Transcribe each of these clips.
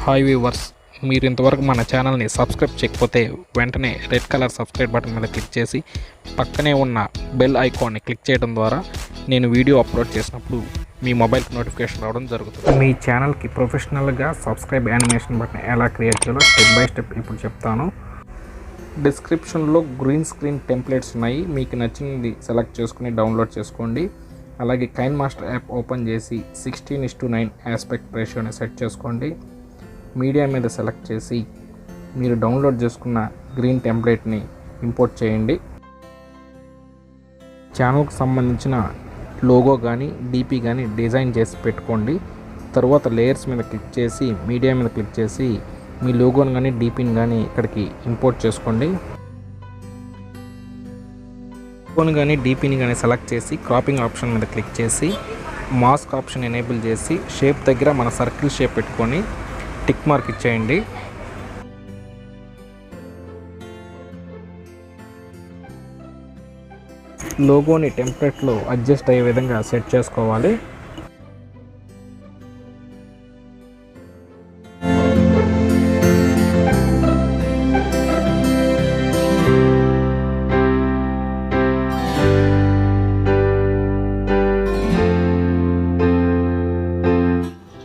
Hi viewers, మీరు ఇంతవరకు మన ఛానల్ని సబ్స్క్రైబ్ చేయకపోతే వెంటనే రెడ్ కలర్ సబ్స్క్రైబ్ బటన్ మీద క్లిక్ చేసి పక్కనే ఉన్న బెల్ ఐకాన్ని క్లిక్ చేయడం ద్వారా నేను వీడియో అప్లోడ్ చేసినప్పుడు మీ మొబైల్కి నోటిఫికేషన్ రావడం జరుగుతుంది. మీ ఛానల్కి ప్రొఫెషనల్గా సబ్స్క్రైబ్ యానిమేషన్ బటన్ ఎలా క్రియేట్ చేయాలో స్టెప్ బై స్టెప్ ఇప్పుడు చెప్తాను. డిస్క్రిప్షన్లో గ్రీన్ స్క్రీన్ టెంప్లెట్స్ ఉన్నాయి, మీకు నచ్చినది సెలెక్ట్ చేసుకుని డౌన్లోడ్ చేసుకోండి. అలాగే కైన్ మాస్టర్ యాప్ ఓపెన్ చేసి 16:9 ఆస్పెక్ట్ రేషియోని సెట్ చేసుకోండి. మీడియా మీద సెలెక్ట్ చేసి మీరు డౌన్లోడ్ చేసుకున్న గ్రీన్ టెంప్లెట్ని ఇంపోర్ట్ చేయండి. ఛానల్కి సంబంధించిన లోగో కానీ డిపి కానీ డిజైన్ చేసి పెట్టుకోండి. తర్వాత లేయర్స్ మీద క్లిక్ చేసి మీడియా మీద క్లిక్ చేసి మీ లోగోని కానీ డిపిని కానీ ఇక్కడికి ఇంపోర్ట్ చేసుకోండి. లోగోని కానీ డిపిని కానీ సెలెక్ట్ చేసి క్రాపింగ్ ఆప్షన్ మీద క్లిక్ చేసి మాస్క్ ఆప్షన్ ఎనేబుల్ చేసి షేప్ దగ్గర మన సర్కిల్ షేప్ పెట్టుకొని టిక్ మార్క్ ఇచ్చేయండి. లోగోని టెంప్లెట్లో అడ్జస్ట్ అయ్యే విధంగా సెట్ చేసుకోవాలి.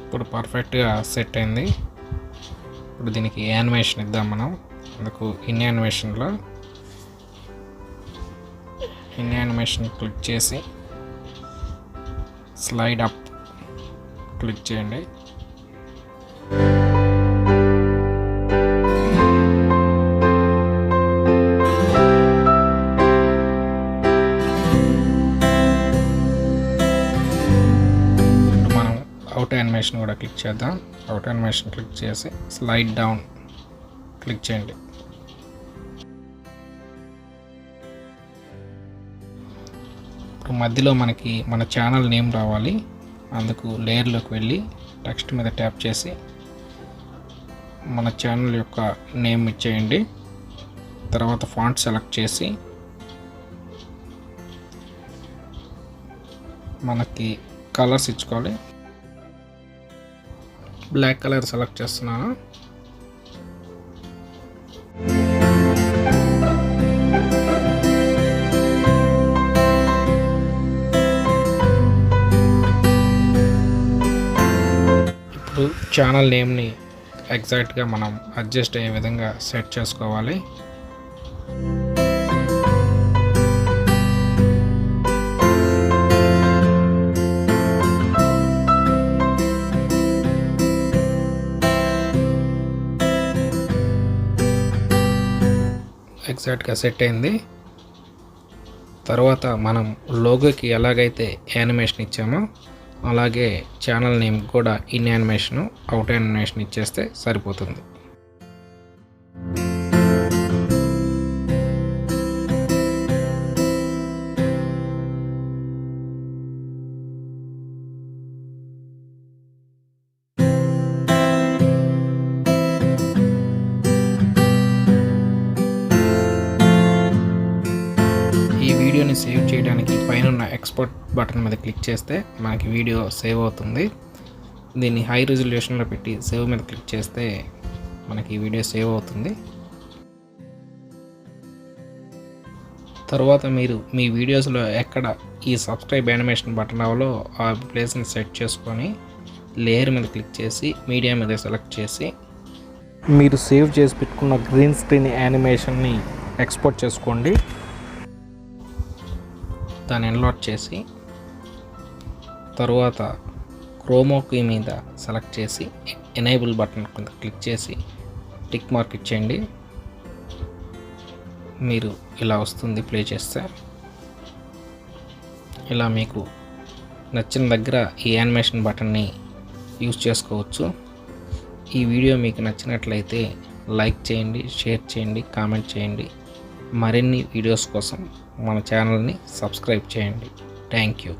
ఇప్పుడు పర్ఫెక్ట్గా సెట్ అయింది. ఇప్పుడు దీనికి యానిమేషన్ ఇద్దాం మనం. అందుకు ఇన్ యానిమేషన్ క్లిక్ చేసి స్లైడ్ అప్ క్లిక్ చేయండి. అవుట్ యానిమేషన్ కూడా క్లిక్ చేద్దాం. అవుట్ యానిమేషన్ క్లిక్ చేసి స్లైడ్ డౌన్ క్లిక్ చేయండి. ఇప్పుడు మధ్యలో మనకి మన ఛానల్ నేమ్ రావాలి. అందుకు లేయర్లోకి వెళ్ళి టెక్స్ట్ మీద ట్యాప్ చేసి మన ఛానల్ యొక్క నేమ్ ఇచ్చేయండి. తర్వాత ఫాంట్ సెలెక్ట్ చేసి మనకి కలర్స్ ఇచ్చుకోవాలి. బ్లాక్ కలర్ సెలెక్ట్ చేస్తున్నాను. ఇప్పుడు ఛానల్ నేమ్ని ఎగ్జాక్ట్గా మనం అడ్జస్ట్ అయ్యే విధంగా సెట్ చేసుకోవాలి. ఎగ్జాక్ట్గా సెట్ అయింది. తర్వాత మనం లోగోకి ఎలాగైతే యానిమేషన్ ఇచ్చామో అలాగే ఛానల్ నేమ్ కూడా ఇన్ యానిమేషన్ అవుట్ యానిమేషన్ ఇచ్చేస్తే సరిపోతుంది. వీడియోని సేవ్ చేయడానికి పైన ఉన్న ఎక్స్పోర్ట్ బటన్ మీద క్లిక్ చేస్తే మనకి వీడియో సేవ్ అవుతుంది. దీన్ని హై రెజల్యూషన్లో పెట్టి సేవ్ మీద క్లిక్ చేస్తే మనకి వీడియో సేవ్ అవుతుంది. తర్వాత మీరు మీ వీడియోస్లో ఎక్కడ ఈ సబ్స్క్రైబ్ యానిమేషన్ బటన్ అవ్వాలో ఆ ప్లేస్ని సెట్ చేసుకొని లేయర్ మీద క్లిక్ చేసి మీడియా మీద సెలెక్ట్ చేసి మీరు సేవ్ చేసి పెట్టుకున్న గ్రీన్ స్క్రీన్ యానిమేషన్ని ఎక్స్పోర్ట్ చేసుకోండి. దాన్ని ఎన్లోడ్ చేసి తరువాత క్రోమోకి మీద సెలెక్ట్ చేసి ఎనేబుల్ బటన్ కింద క్లిక్ చేసి టిక్ మార్క్ ఇచ్చేయండి. మీరు ఇలా వస్తుంది ప్లే చేస్తే. ఇలా మీకు నచ్చిన దగ్గర ఈ యానిమేషన్ బటన్ని యూజ్ చేసుకోవచ్చు. ఈ వీడియో మీకు నచ్చినట్లయితే లైక్ చేయండి, షేర్ చేయండి, కామెంట్ చేయండి. మరిన్ని వీడియోస్ కోసం మన ఛానల్ని సబ్స్క్రైబ్ చేయండి. Thank you.